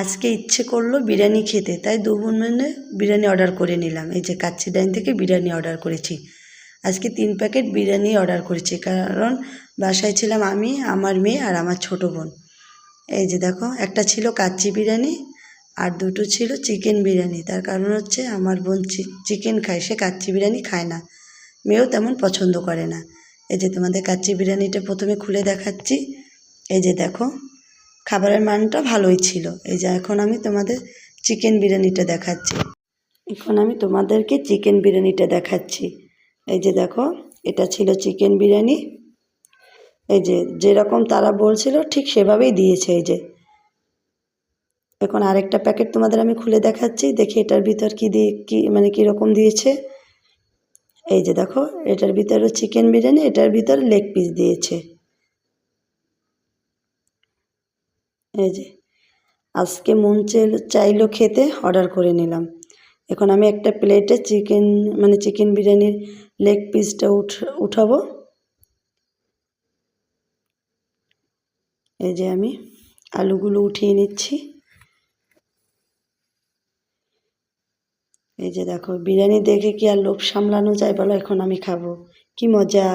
আজকে ইচ্ছে করলো বিরিয়ানি খেতে, তাই দু বোন মিলে বিরিয়ানি অর্ডার করে নিলাম। এই যে কাচ্চি ডাইন থেকে বিরিয়ানি অর্ডার করেছি। আজকে 3 প্যাকেট বিরিয়ানি অর্ডার করেছি, কারণ বাসায় ছিলাম আমি, আমার মেয়ে আর আমার ছোটো বোন। এই যে দেখো, একটা ছিল কাচ্চি বিরিয়ানি আর দুটো ছিল চিকেন বিরিয়ানি। তার কারণ হচ্ছে আমার বোন চিকেন খায়, সে কাচ্চি বিরিয়ানি খায় না, মেয়েও তেমন পছন্দ করে না। এই যে তোমাদের কাচ্চি বিরিয়ানিটা প্রথমে খুলে দেখাচ্ছি। এই যে দেখো, খাবারের মানটা ভালোই ছিল। এই যে এখন আমি তোমাদের চিকেন বিরিয়ানিটা দেখাচ্ছি। এই যে দেখো, এটা ছিল চিকেন বিরিয়ানি। এই যে যেরকম তারা বলছিল ঠিক সেভাবেই দিয়েছে। এই যে এখন আরেকটা প্যাকেট তোমাদের আমি খুলে দেখাচ্ছি, দেখি এটার ভিতর কীরকম দিয়েছে। এই যে দেখো, এটার ভিতরে চিকেন বিরিয়ানি, এটার ভিতরে লেগ পিস দিয়েছে। এই যে আজকে মন চাইলো খেতে, অর্ডার করে নিলাম। এখন আমি একটা প্লেটে চিকেন বিরিয়ানির লেগ পিসটা উঠাবো। এই যে আমি আলুগুলো উঠিয়ে নিচ্ছি। এই যে দেখো, বিরিয়ানি দেখে কি আর লোভ সামলানো যায় বলো? এখন আমি খাবো, কি মজা।